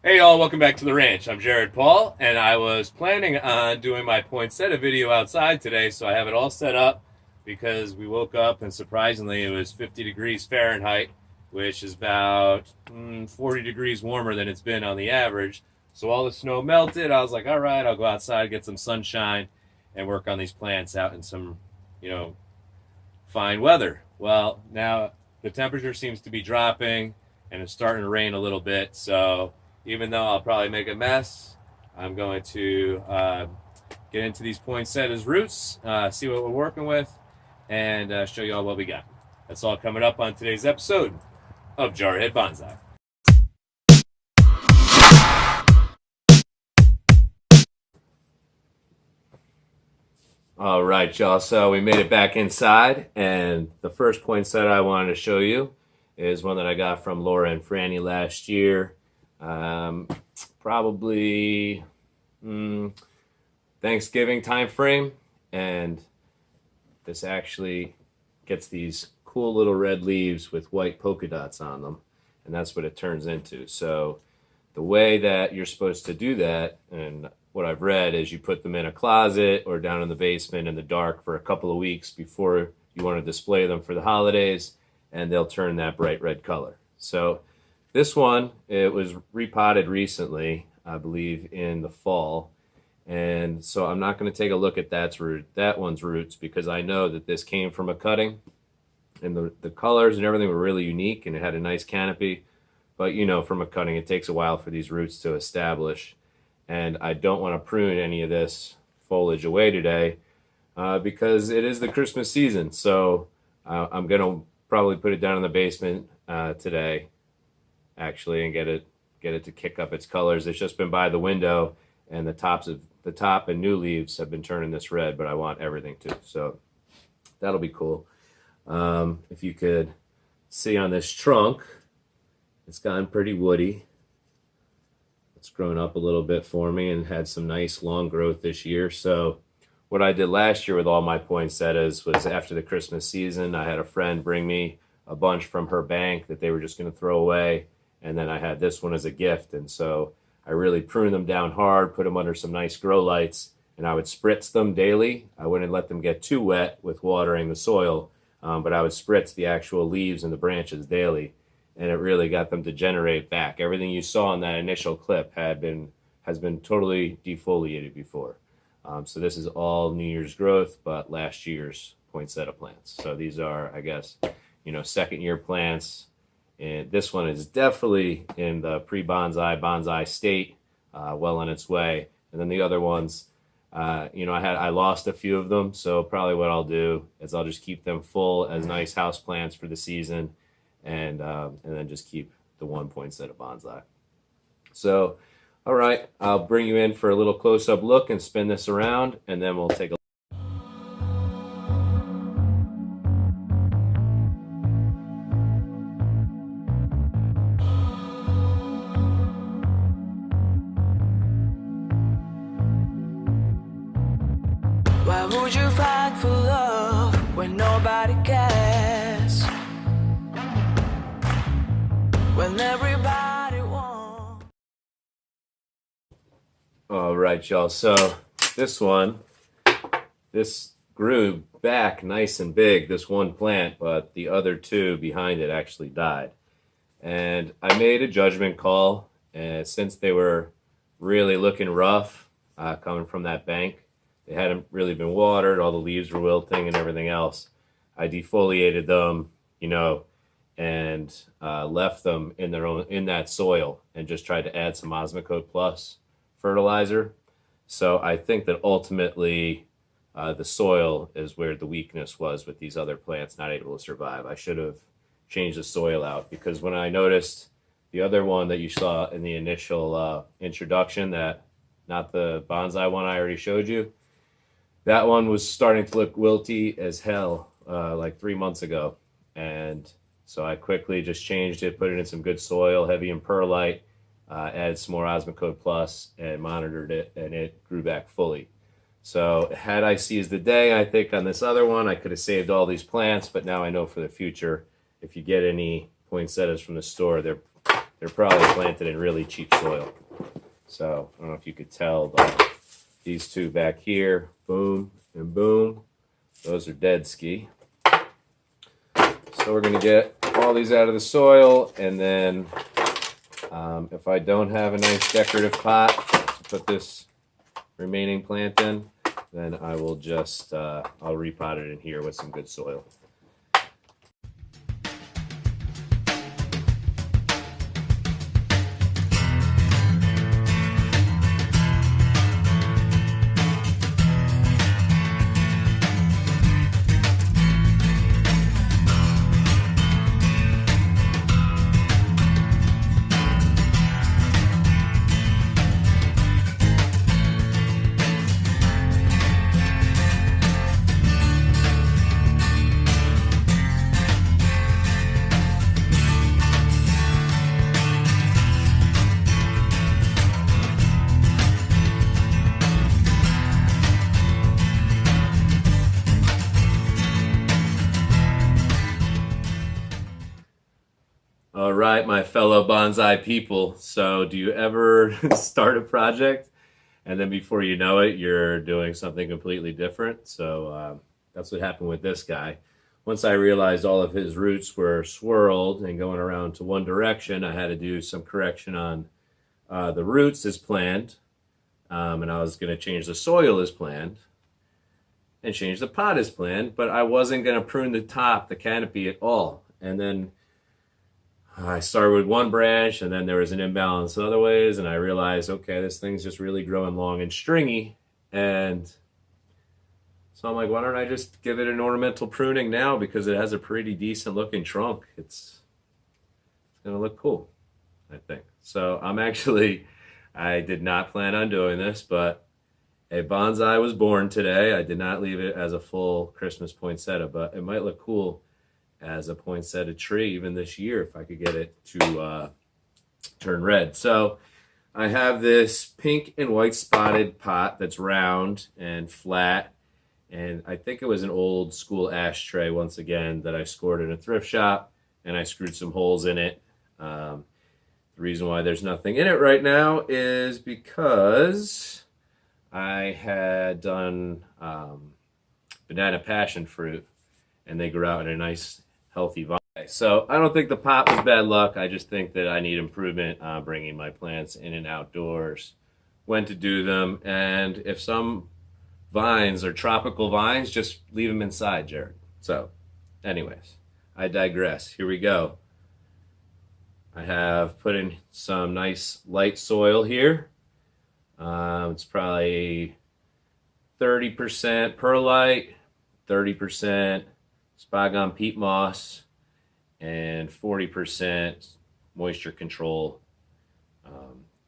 Hey y'all, welcome back to the ranch. I'm Jared Paul, and I was planning on doing my poinsettia video outside today, so I have it all set up because we woke up and surprisingly it was 50 degrees Fahrenheit, which is about 40 degrees warmer than it's been on the average. So all the snow melted. I was like, all right, I'll go outside, get some sunshine, and work on these plants out in some, you know, fine weather. Well, now the temperature seems to be dropping and it's starting to rain a little bit. So even though I'll probably make a mess, I'm going to get into these poinsettias roots, see what we're working with, and show you all what we got. That's all coming up on today's episode of Jarhead Bonsai. All right, y'all. So we made it back inside, and the first poinsettia I wanted to show you is one that I got from Laura and Franny last year. Probably Thanksgiving time frame, and this actually gets these cool little red leaves with white polka dots on them, and that's what it turns into. So the way that you're supposed to do that, and what I've read, is you put them in a closet or down in the basement in the dark for a couple of weeks before you want to display them for the holidays, and they'll turn that bright red color. So this one, it was repotted recently, I believe in the fall, and so I'm not going to take a look at that one's roots because I know that this came from a cutting, and the colors and everything were really unique, and it had a nice canopy. But you know, from a cutting, it takes a while for these roots to establish. And I don't want to prune any of this foliage away today because it is the Christmas season. So I'm going to probably put it down in the basement today, actually, and get it to kick up its colors. It's just been by the window, and the top and new leaves have been turning this red, but I want everything to. So that'll be cool. If you could see on this trunk, it's gotten pretty woody. It's grown up a little bit for me and had some nice long growth this year. So what I did last year with all my poinsettias was after the Christmas season, I had a friend bring me a bunch from her bank that they were just going to throw away. And then I had this one as a gift. And so I really pruned them down hard, put them under some nice grow lights, and I would spritz them daily. I wouldn't let them get too wet with watering the soil, but I would spritz the actual leaves and the branches daily. And it really got them to generate back. Everything you saw in that initial clip has been totally defoliated before. So this is all New Year's growth, but last year's poinsettia plants. So these are, I guess, second year plants. And this one is definitely in the bonsai state, well on its way. And then the other ones, I lost a few of them. So probably what I'll do is I'll just keep them full as nice house plants for the season. And then just keep the one poinsettia bonsai. So, all right, I'll bring you in for a little close-up look and spin this around, and then we'll take a Why would you fight for love when nobody cares? When everybody wants. All right, y'all. So this grew back nice and big, this one plant, but the other two behind it actually died. And I made a judgment call, and since they were really looking rough coming from that bank, they hadn't really been watered, all the leaves were wilting and everything else. I defoliated them, and left them in that soil and just tried to add some Osmocote Plus fertilizer. So I think that ultimately the soil is where the weakness was with these other plants not able to survive. I should have changed the soil out because when I noticed the other one that you saw in the initial introduction, that not the bonsai one I already showed you, that one was starting to look wilty as hell like 3 months ago. And so I quickly just changed it, put it in some good soil, heavy in perlite, added some more Osmocote Plus, and monitored it, and it grew back fully. So had I seized the day, I think on this other one, I could have saved all these plants, but now I know for the future, if you get any poinsettias from the store, they're they're probably planted in really cheap soil. So I don't know if you could tell, but these two back here, boom and boom, those are dead ski. So we're going to get all these out of the soil, and then if I don't have a nice decorative pot to put this remaining plant in, then I will just, I'll repot it in here with some good soil. All right, my fellow bonsai people. So do you ever start a project and then before you know it, you're doing something completely different? So that's what happened with this guy. Once I realized all of his roots were swirled and going around to one direction, I had to do some correction on the roots as planned. And I was going to change the soil as planned and change the pot as planned, but I wasn't going to prune the top, the canopy at all. And then I started with one branch, and then there was an imbalance in other ways, and I realized, okay, this thing's just really growing long and stringy, and so I'm like, why don't I just give it an ornamental pruning now, because it has a pretty decent looking trunk. It's gonna look cool, I think. So I did not plan on doing this, but a bonsai was born today. I did not leave it as a full Christmas poinsettia, but it might look cool as a poinsettia tree even this year if I could get it to turn red. So I have this pink and white spotted pot that's round and flat, and I think it was an old school ashtray once again that I scored in a thrift shop, and I screwed some holes in it. The reason why there's nothing in it right now is because I had done banana passion fruit, and they grew out in a nice healthy vine. So I don't think the pot was bad luck. I just think that I need improvement on bringing my plants in and outdoors, when to do them, and if some vines are tropical vines, just leave them inside, Jared. So anyways, I digress. Here we go. I have put in some nice light soil here. It's probably 30% perlite, 30% Spagon peat moss, and 40% moisture control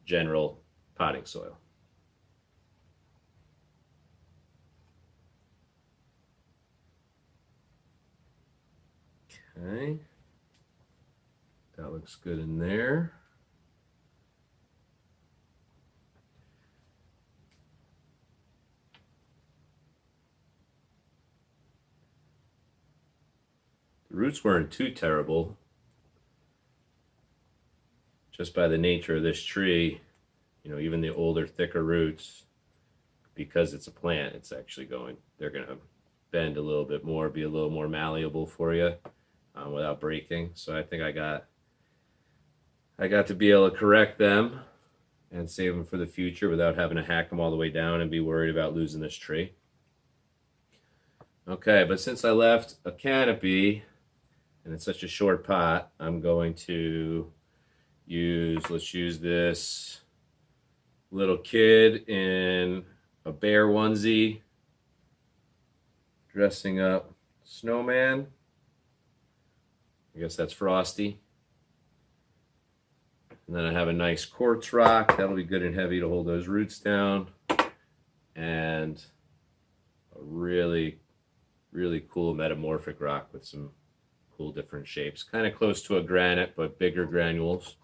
general potting soil. Okay, that looks good in there. The roots weren't too terrible, just by the nature of this tree. You know, even the older, thicker roots, because it's a plant, it's actually they're going to bend a little bit more, be a little more malleable for you without breaking. So I think I got to be able to correct them and save them for the future without having to hack them all the way down and be worried about losing this tree. Okay, but since I left a canopy, and it's such a short pot, I'm going to let's use this little kid in a bear onesie dressing up snowman. I guess that's Frosty. And then I have a nice quartz rock. That'll be good and heavy to hold those roots down. And a really, really cool metamorphic rock with some cool different shapes. Kind of close to a granite, but bigger granules.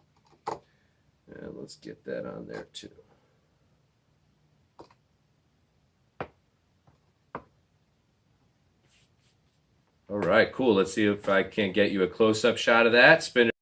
And let's get that on there too. All right, cool. Let's see if I can get you a close-up shot of that. Spin it.